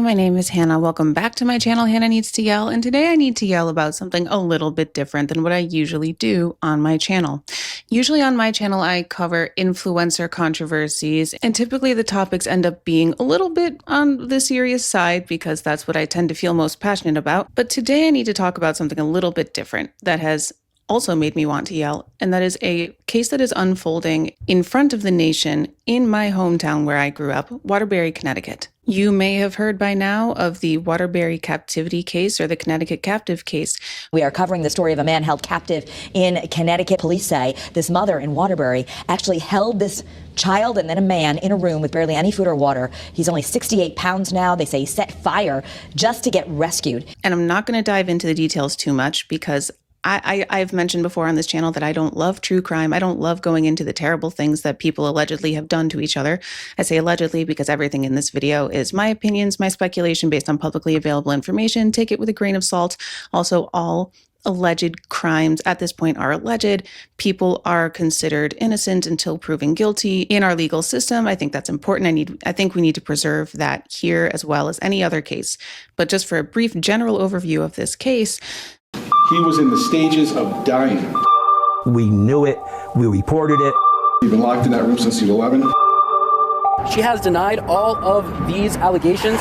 my name is Hannah. Welcome back to my channel, Hannah Needs to Yell, and today I need to yell about something a little bit different than what I usually do on my channel. Usually on my channel, I cover influencer controversies, and typically the topics end up being a little bit on the serious side because that's what I tend to feel most passionate about. But today I need to talk about something a little bit different that has also made me want to yell, and that is a case that is unfolding in front of the nation in my hometown where I grew up, Waterbury, Connecticut. You may have heard by now of the Waterbury captivity case or the Connecticut captive case. We are covering the story of a man held captive in Connecticut. Police say this mother in Waterbury actually held this child and then a man in a room with barely any food or water. He's only 68 pounds now. They say he set fire just to get rescued. And I'm not going to dive into the details too much because I've mentioned before on this channel that I don't love true crime. I don't love going into the terrible things that people allegedly have done to each other. I say allegedly because everything in this video is my opinions, my speculation based on publicly available information. Take it with a grain of salt. Also, all alleged crimes at this point are alleged. People are considered innocent until proven guilty in our legal system. I think that's important. I think we need to preserve that here as well as any other case. But just for a brief general overview of this case, he was in the stages of dying. We knew it. We reported it. He'd been locked in that room since he was 11. She has denied all of these allegations.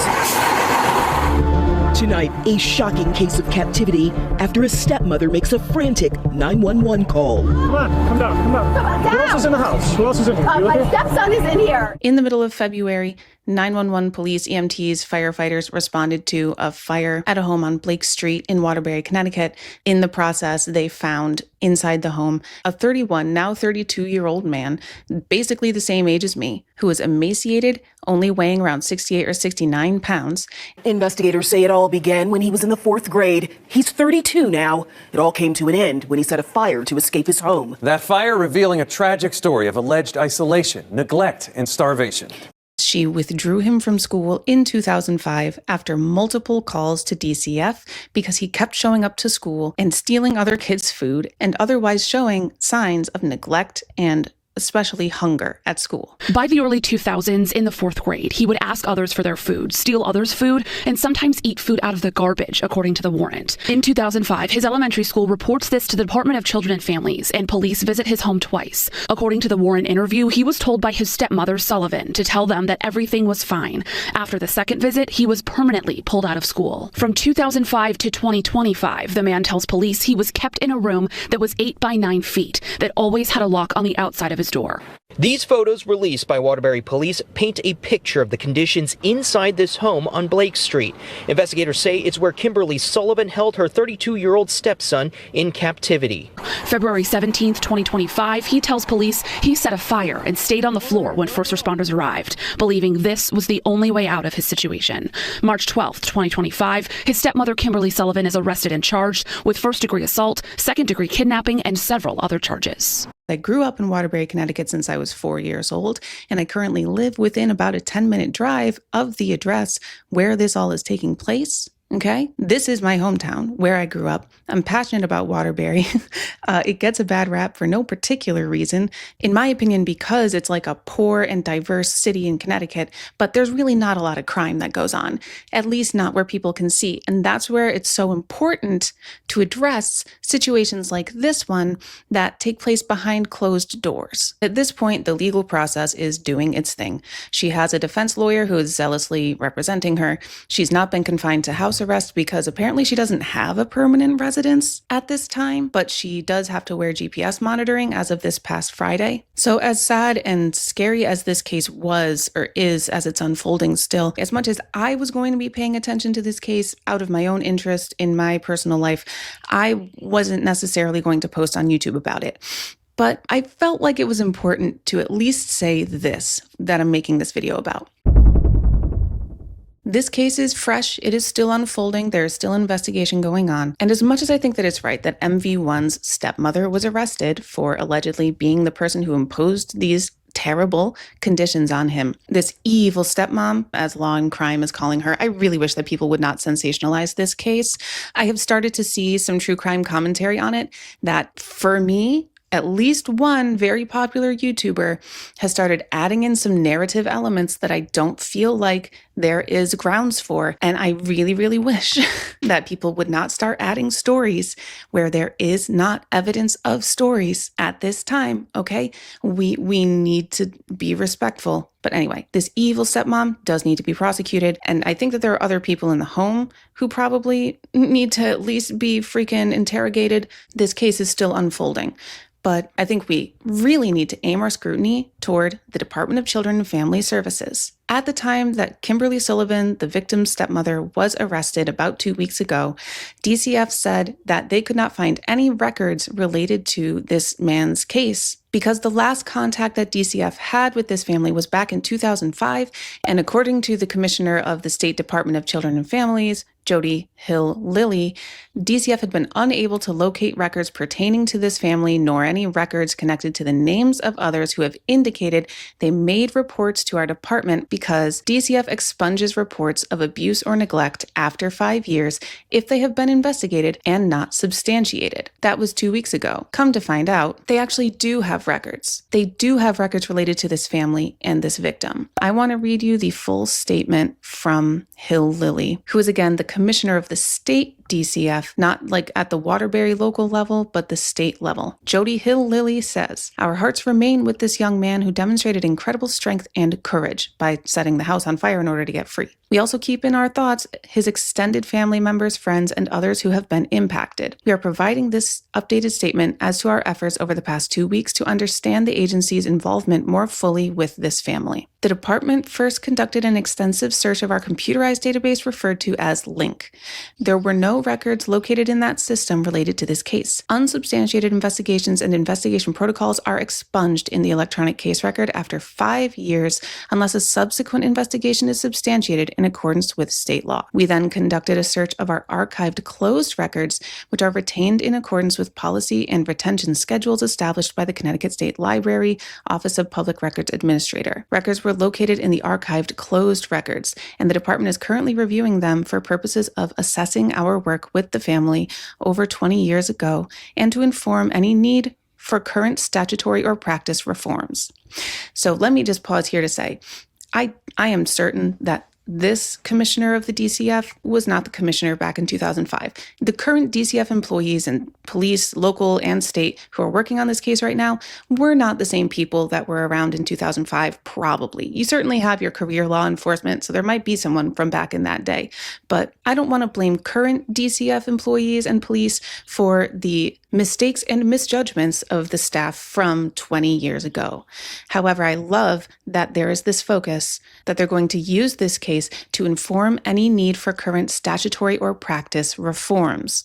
Tonight, a shocking case of captivity after a stepmother makes a frantic 911 call. Come on, come down. Who else is in the house? Who else is in here? My stepson is in here. In the middle of February, 911 police, EMTs, firefighters responded to a fire at a home on Blake Street in Waterbury, Connecticut. In the process, they found inside the home a 31, now 32-year-old man, basically the same age as me, who was emaciated, only weighing around 68 or 69 pounds. Investigators say it all began when he was in the 4th grade. He's 32 now. It all came to an end when he set a fire to escape his home. That fire revealing a tragic story of alleged isolation, neglect, and starvation. She withdrew him from school in 2005 after multiple calls to DCF because he kept showing up to school and stealing other kids' food and otherwise showing signs of neglect and especially hunger at school. By the early 2000s, in the 4th grade, he would ask others for their food, steal others' food, and sometimes eat food out of the garbage, according to the warrant. In 2005, his elementary school reports this to the Department of Children and Families, and police visit his home twice. According to the warrant interview, he was told by his stepmother, Sullivan, to tell them that everything was fine. After the second visit, he was permanently pulled out of school. From 2005 to 2025, the man tells police he was kept in a room that was 8 by 9 feet, that always had a lock on the outside of his door. These photos released by Waterbury police paint a picture of the conditions inside this home on Blake Street. Investigators say it's where Kimberly Sullivan held her 32-year-old stepson in captivity. February 17th, 2025, he tells police he set a fire and stayed on the floor when first responders arrived, believing this was the only way out of his situation. March 12th, 2025, his stepmother Kimberly Sullivan is arrested and charged with first-degree assault, second-degree kidnapping, and several other charges. I grew up in Waterbury, Connecticut since I was 4 years old, and I currently live within about a 10-minute drive of the address where this all is taking place. Okay, this is my hometown where I grew up. I'm passionate about Waterbury. It gets a bad rap for no particular reason, in my opinion, because it's like a poor and diverse city in Connecticut, but there's really not a lot of crime that goes on, at least not where people can see. And that's where it's so important to address situations like this one that take place behind closed doors. At this point, the legal process is doing its thing. She has a defense lawyer who is zealously representing her. She's not been confined to house arrest because apparently she doesn't have a permanent residence at this time, but she does have to wear GPS monitoring as of this past Friday. So as sad and scary as this case was or is as it's unfolding still, as much as I was going to be paying attention to this case out of my own interest in my personal life, I wasn't necessarily going to post on YouTube about it. But I felt like it was important to at least say this that I'm making this video about. This case is fresh. It is still unfolding. There is still investigation going on. And as much as I think that it's right that MV1's stepmother was arrested for allegedly being the person who imposed these terrible conditions on him, this evil stepmom, as Law and Crime is calling her, I really wish that people would not sensationalize this case. I have started to see some true crime commentary on it that, for me, at least one very popular YouTuber has started adding in some narrative elements that I don't feel like there is grounds for. And I really, really wish that people would not start adding stories where there is not evidence of stories at this time, okay? We need to be respectful. But anyway, this evil stepmom does need to be prosecuted. And I think that there are other people in the home who probably need to at least be freaking interrogated. This case is still unfolding. But I think we really need to aim our scrutiny toward the Department of Children and Family Services. At the time that Kimberly Sullivan, the victim's stepmother, was arrested about 2 weeks ago, DCF said that they could not find any records related to this man's case because the last contact that DCF had with this family was back in 2005. And according to the commissioner of the State Department of Children and Families, Jody Hill Lilly, DCF had been unable to locate records pertaining to this family, nor any records connected to the names of others who have indicated they made reports to our department because DCF expunges reports of abuse or neglect after 5 years if they have been investigated and not substantiated. That was 2 weeks ago. Come to find out, they actually do have records. They do have records related to this family and this victim. I want to read you the full statement from Hill Lilly, who is again the commissioner of the state DCF, not like at the Waterbury local level, but the state level. Jody Hill Lilly says, "Our hearts remain with this young man who demonstrated incredible strength and courage by setting the house on fire in order to get free. We also keep in our thoughts his extended family members, friends, and others who have been impacted. We are providing this updated statement as to our efforts over the past 2 weeks to understand the agency's involvement more fully with this family. The department first conducted an extensive search of our computerized database referred to as LINK. There were no records located in that system related to this case. Unsubstantiated investigations and investigation protocols are expunged in the electronic case record after 5 years unless a subsequent investigation is substantiated in accordance with state law. We then conducted a search of our archived closed records, which are retained in accordance with policy and retention schedules established by the Connecticut State Library, Office of Public Records Administrator. Records were located in the archived closed records, and the department is currently reviewing them for purposes of assessing our work with the family over 20 years ago and to inform any need for current statutory or practice reforms." So let me just pause here to say, I am certain that this commissioner of the DCF was not the commissioner back in 2005. The current DCF employees and police, local and state, who are working on this case right now were not the same people that were around in 2005, probably. You certainly have your career law enforcement, so there might be someone from back in that day. But I don't want to blame current DCF employees and police for the mistakes and misjudgments of the staff from 20 years ago. However, I love that there is this focus that they're going to use this case to inform any need for current statutory or practice reforms.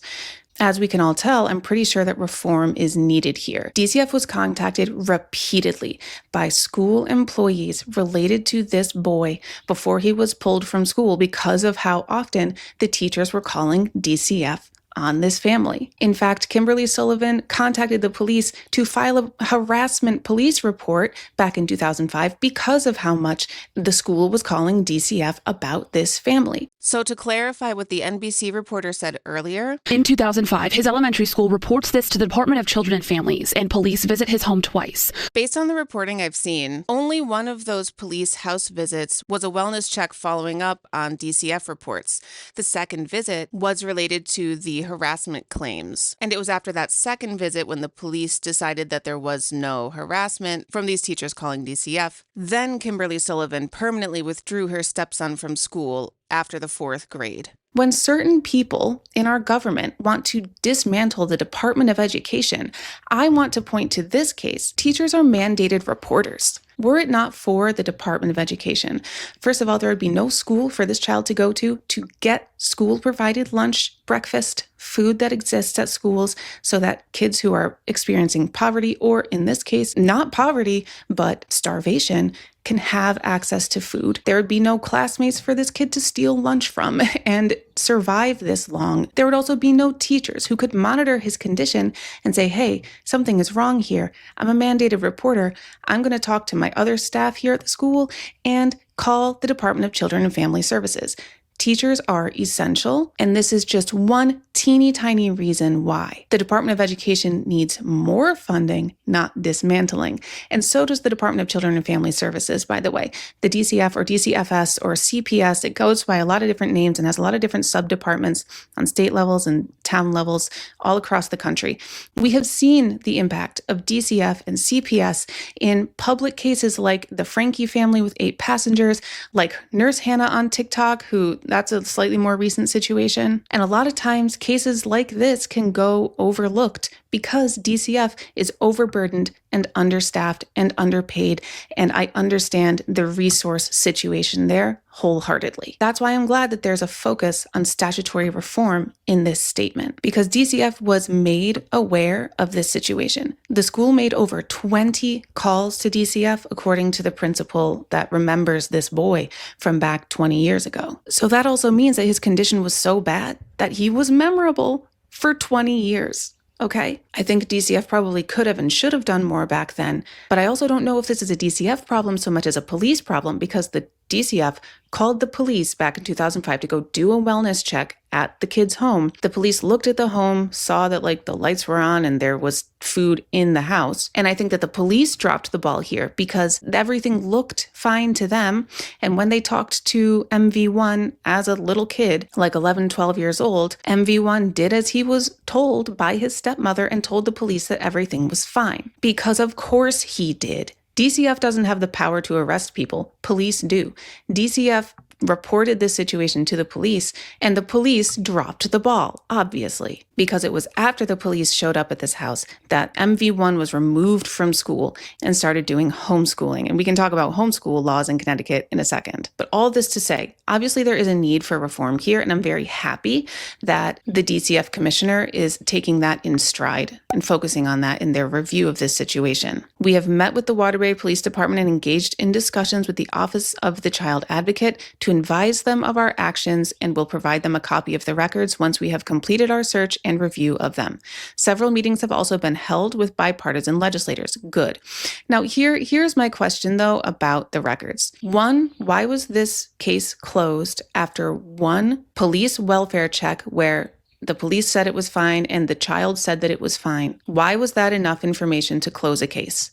As we can all tell, I'm pretty sure that reform is needed here. DCF was contacted repeatedly by school employees related to this boy before he was pulled from school because of how often the teachers were calling DCF on this family. In fact, Kimberly Sullivan contacted the police to file a harassment police report back in 2005 because of how much the school was calling DCF about this family. So to clarify what the NBC reporter said earlier, in 2005, his elementary school reports this to the Department of Children and Families, and police visit his home twice. Based on the reporting I've seen, only one of those police house visits was a wellness check following up on DCF reports. The second visit was related to the harassment claims. And it was after that second visit when the police decided that there was no harassment from these teachers calling DCF. Then Kimberly Sullivan permanently withdrew her stepson from school after the 4th grade. When certain people in our government want to dismantle the Department of Education, I want to point to this case. Teachers are mandated reporters. Were it not for the Department of Education, first of all, there would be no school for this child to go to get school-provided lunch, breakfast, food that exists at schools so that kids who are experiencing poverty, or in this case, not poverty, but starvation, can have access to food. There would be no classmates for this kid to steal lunch from and survive this long. There would also be no teachers who could monitor his condition and say, hey, something is wrong here. I'm a mandated reporter. I'm going to talk to my other staff here at the school and call the Department of Children and Family Services. Teachers are essential, and this is just one teeny tiny reason why. The Department of Education needs more funding, not dismantling. And so does the Department of Children and Family Services, by the way. The DCF or DCFS or CPS, it goes by a lot of different names and has a lot of different sub-departments on state levels and town levels all across the country. We have seen the impact of DCF and CPS in public cases like the Franke family with 8 passengers, like Nurse Hannah on TikTok, who that's a slightly more recent situation. And a lot of times cases like this can go overlooked because DCF is overburdened and understaffed and underpaid. And I understand the resource situation there wholeheartedly. That's why I'm glad that there's a focus on statutory reform in this statement, because DCF was made aware of this situation. The school made over 20 calls to DCF, according to the principal that remembers this boy from back 20 years ago. So that also means that his condition was so bad that he was memorable for 20 years. Okay, I think DCF probably could have and should have done more back then, but I also don't know if this is a DCF problem so much as a police problem, because the DCF called the police back in 2005 to go do a wellness check at the kid's home. The police looked at the home, saw that the lights were on and there was food in the house. And I think that the police dropped the ball here because everything looked fine to them. And when they talked to MV1 as a little kid, like 11, 12 years old, MV1 did as he was told by his stepmother and told the police that everything was fine. Because of course he did. DCF doesn't have the power to arrest people. Police do. DCF reported this situation to the police, and the police dropped the ball, obviously, because it was after the police showed up at this house that MV1 was removed from school and started doing homeschooling. And we can talk about homeschool laws in Connecticut in a second. But all this to say, obviously there is a need for reform here, and I'm very happy that the DCF commissioner is taking that in stride and focusing on that in their review of this situation. We have met with the Waterbury Police Department and engaged in discussions with the Office of the Child Advocate to advise them of our actions, and will provide them a copy of the records once we have completed our search and review of them. Several meetings have also been held with bipartisan legislators. Good. Now, here's my question, though, about the records. One, why was this case closed after one police welfare check where the police said it was fine and the child said that it was fine? Why was that enough information to close a case?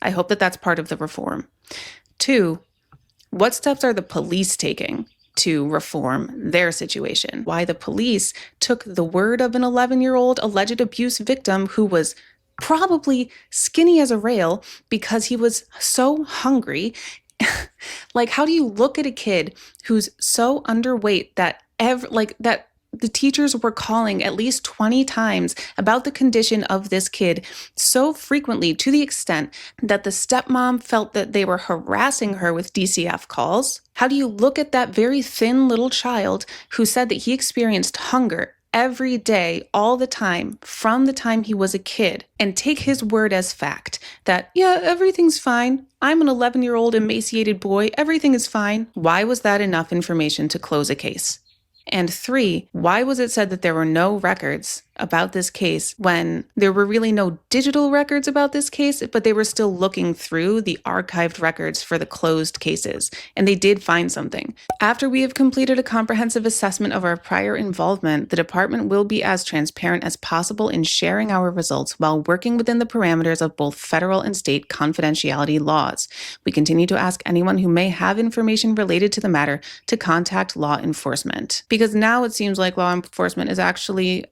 I hope that that's part of the reform. Two, what steps are the police taking to reform their situation? Why the police took the word of an 11-year-old alleged abuse victim who was probably skinny as a rail because he was so hungry. How do you look at a kid who's so underweight that the teachers were calling at least 20 times about the condition of this kid so frequently, to the extent that the stepmom felt that they were harassing her with DCF calls? How do you look at that very thin little child who said that he experienced hunger every day, all the time, from the time he was a kid, and take his word as fact that, yeah, everything's fine. I'm an 11-year-old emaciated boy. Everything is fine. Why was that enough information to close a case? And three, why was it said that there were no records about this case when there were really no digital records about this case, but they were still looking through the archived records for the closed cases, and they did find something? After we have completed a comprehensive assessment of our prior involvement, the department will be as transparent as possible in sharing our results while working within the parameters of both federal and state confidentiality laws. We continue to ask anyone who may have information related to the matter to contact law enforcement. Because now it seems like law enforcement is actually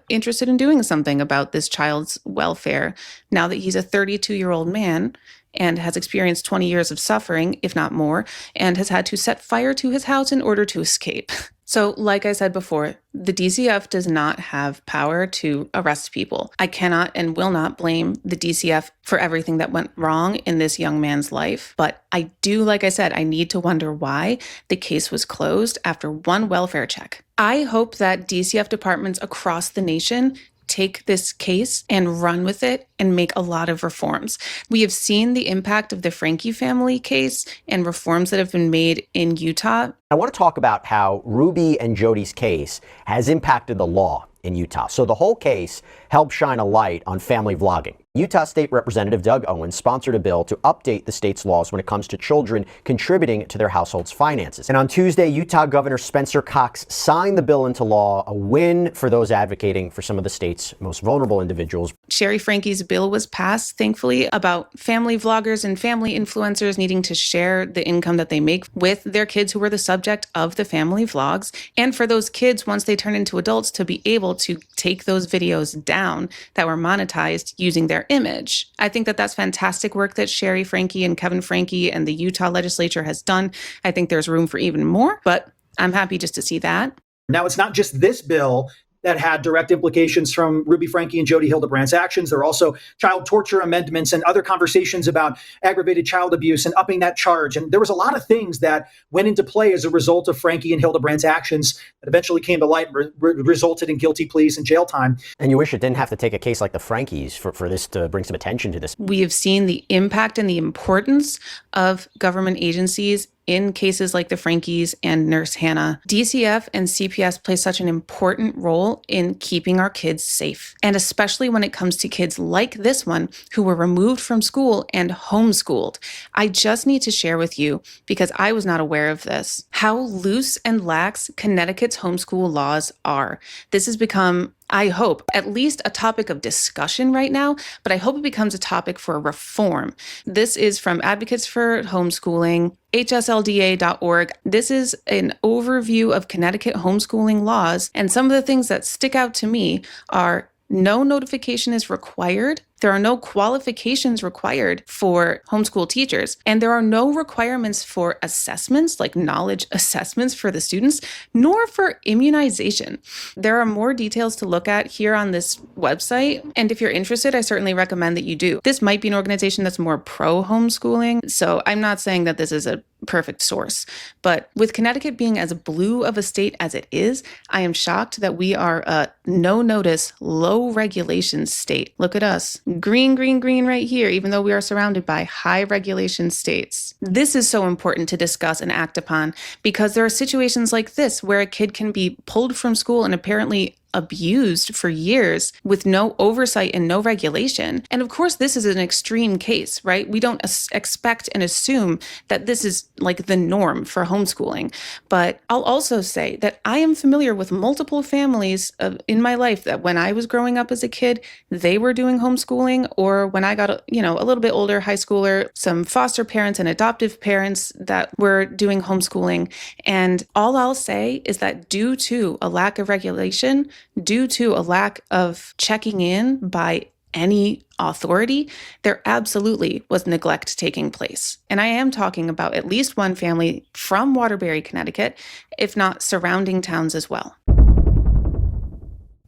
interested in doing something about this child's welfare now that he's a 32-year-old man and has experienced 20 years of suffering, if not more, and has had to set fire to his house in order to escape. So, like I said before, the DCF does not have power to arrest people. I cannot and will not blame the DCF for everything that went wrong in this young man's life. But I do, like I said, I need to wonder why the case was closed after one welfare check. I hope that DCF departments across the nation take this case and run with it and make a lot of reforms. We have seen the impact of the Franke family case and reforms that have been made in Utah. I want to talk about how Ruby and Jody's case has impacted the law in Utah. So the whole case helped shine a light on family vlogging. Utah State Representative Doug Owens sponsored a bill to update the state's laws when it comes to children contributing to their household's finances. And on Tuesday, Utah Governor Spencer Cox signed the bill into law, a win for those advocating for some of the state's most vulnerable individuals. Sherry Franke's bill was passed, thankfully, about family vloggers and family influencers needing to share the income that they make with their kids who were the subject of the family vlogs. And for those kids, once they turn into adults, to be able to take those videos down that were monetized using their image. I think that that's fantastic work that Sherry Franke and Kevin Franke and the Utah legislature has done. I think there's room for even more, but I'm happy just to see that. Now, it's not just this bill that had direct implications from Ruby Franke and Jody Hildebrandt's actions. There are also child torture amendments and other conversations about aggravated child abuse and upping that charge. And there was a lot of things that went into play as a result of Franke and Hildebrandt's actions that eventually came to light and resulted in guilty pleas and jail time. And you wish it didn't have to take a case like the Frankes for this to bring some attention to this. We have seen the impact and the importance of government agencies in cases like the Frankes and Nurse Hannah. DCF and CPS play such an important role in keeping our kids safe. And especially when it comes to kids like this one who were removed from school and homeschooled. I just need to share with you, because I was not aware of this, how loose and lax Connecticut's homeschool laws are. This has become, I hope, at least a topic of discussion right now, but I hope it becomes a topic for reform. This is from Advocates for Homeschooling, hslda.org. This is an overview of Connecticut homeschooling laws, and some of the things that stick out to me are no notification is required. There are no qualifications required for homeschool teachers, and there are no requirements for assessments, like knowledge assessments for the students, nor for immunization. There are more details to look at here on this website, and if you're interested, I certainly recommend that you do. This might be an organization that's more pro-homeschooling, so I'm not saying that this is a perfect source, but with Connecticut being as blue of a state as it is, I am shocked that we are a no-notice, low-regulation state. Look at us. Green, green, green right here, even though we are surrounded by high regulation states. This is so important to discuss and act upon because there are situations like this where a kid can be pulled from school and apparently abused for years with no oversight and no regulation. And of course, this is an extreme case, right? We don't expect and assume that this is like the norm for homeschooling. But I'll also say that I am familiar with multiple families in my life that when I was growing up as a kid, they were doing homeschooling, or when I got a little bit older, high schooler, some foster parents and adoptive parents that were doing homeschooling. And all I'll say is that due to a lack of regulation, due to a lack of checking in by any authority, there absolutely was neglect taking place. And I am talking about at least one family from Waterbury, Connecticut, if not surrounding towns as well.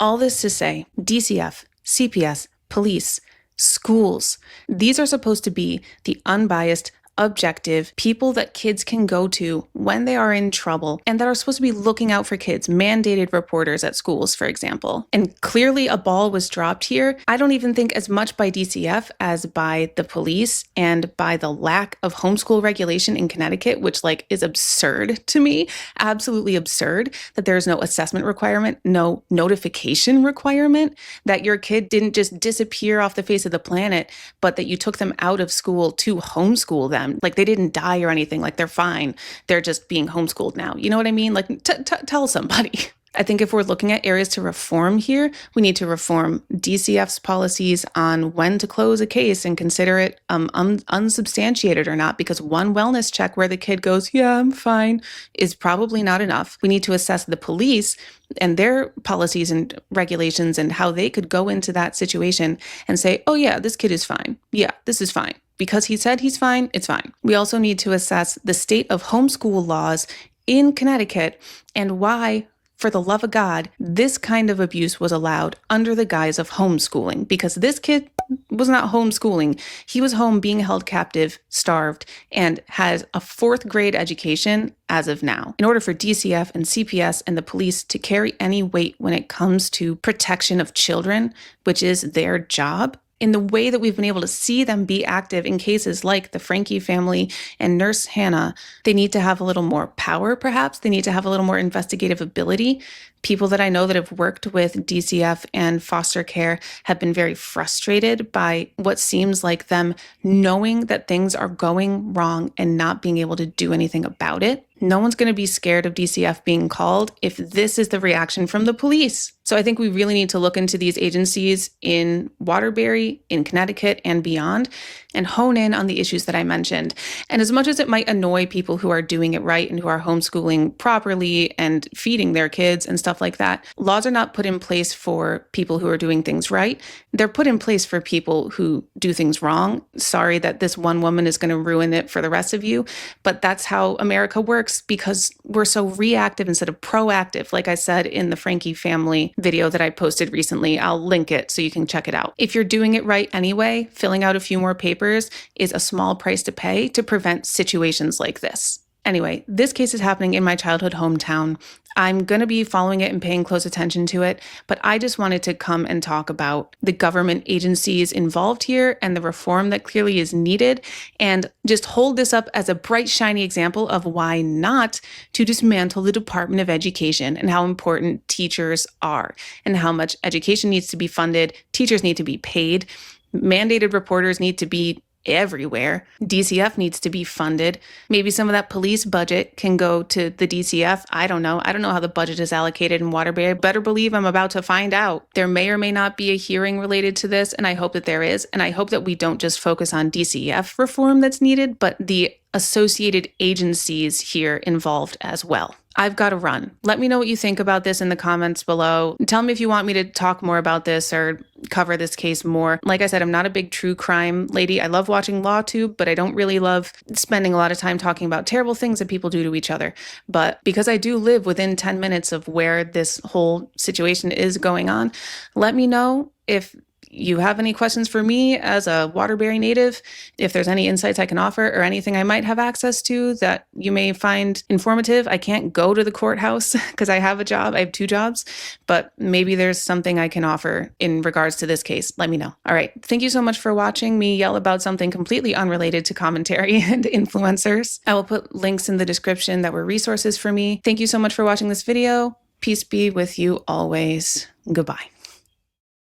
All this to say, DCF, CPS, police, schools, these are supposed to be the unbiased, objective people that kids can go to when they are in trouble and that are supposed to be looking out for kids, mandated reporters at schools, for example. And clearly a ball was dropped here. I don't even think as much by DCF as by the police and by the lack of homeschool regulation in Connecticut, which is absurd to me, absolutely absurd that there is no assessment requirement, no notification requirement, that your kid didn't just disappear off the face of the planet, but that you took them out of school to homeschool them. Like they didn't die or anything, like they're fine. They're just being homeschooled now. You know what I mean? Like tell somebody. I think if we're looking at areas to reform here, we need to reform DCF's policies on when to close a case and consider it unsubstantiated or not, because one wellness check where the kid goes, yeah, I'm fine, is probably not enough. We need to assess the police and their policies and regulations and how they could go into that situation and say, oh yeah, this kid is fine. Yeah, this is fine. Because he said he's fine, it's fine. We also need to assess the state of homeschool laws in Connecticut and why, for the love of God, this kind of abuse was allowed under the guise of homeschooling, because this kid was not homeschooling. He was home being held captive, starved, and has a 4th grade education as of now. In order for DCF and CPS and the police to carry any weight when it comes to protection of children, which is their job, in the way that we've been able to see them be active in cases like the Franke family and Nurse Hannah, they need to have a little more power, perhaps. They need to have a little more investigative ability. People that I know that have worked with DCF and foster care have been very frustrated by what seems like them knowing that things are going wrong and not being able to do anything about it. No one's going to be scared of DCF being called if this is the reaction from the police. So I think we really need to look into these agencies in Waterbury, in Connecticut, and beyond, and hone in on the issues that I mentioned. And as much as it might annoy people who are doing it right and who are homeschooling properly and feeding their kids and stuff like that, laws are not put in place for people who are doing things right. They're put in place for people who do things wrong. Sorry that this one woman is going to ruin it for the rest of you, but that's how America works because we're so reactive instead of proactive. Like I said in the Franke family video that I posted recently, I'll link it so you can check it out. If you're doing it right anyway, filling out a few more papers is a small price to pay to prevent situations like this. Anyway, this case is happening in my childhood hometown. I'm going to be following it and paying close attention to it, but I just wanted to come and talk about the government agencies involved here and the reform that clearly is needed, and just hold this up as a bright, shiny example of why not to dismantle the Department of Education and how important teachers are and how much education needs to be funded, teachers need to be paid, mandated reporters need to be everywhere. DCF needs to be funded. Maybe some of that police budget can go to the DCF. I don't know. I don't know how the budget is allocated in Waterbury. Better believe I'm about to find out. There may or may not be a hearing related to this, and I hope that there is. And I hope that we don't just focus on DCF reform that's needed, but the associated agencies here involved as well. I've got to run. Let me know what you think about this in the comments below. Tell me if you want me to talk more about this or cover this case more. Like I said, I'm not a big true crime lady. I love watching LawTube, but I don't really love spending a lot of time talking about terrible things that people do to each other. But because I do live within 10 minutes of where this whole situation is going on, let me know if you have any questions for me as a Waterbury native, if there's any insights I can offer or anything I might have access to that you may find informative. I can't go to the courthouse because I have a job. I have 2 jobs, but maybe there's something I can offer in regards to this case. Let me know. All right. Thank you so much for watching me yell about something completely unrelated to commentary and influencers. I will put links in the description that were resources for me. Thank you so much for watching this video. Peace be with you always. Goodbye.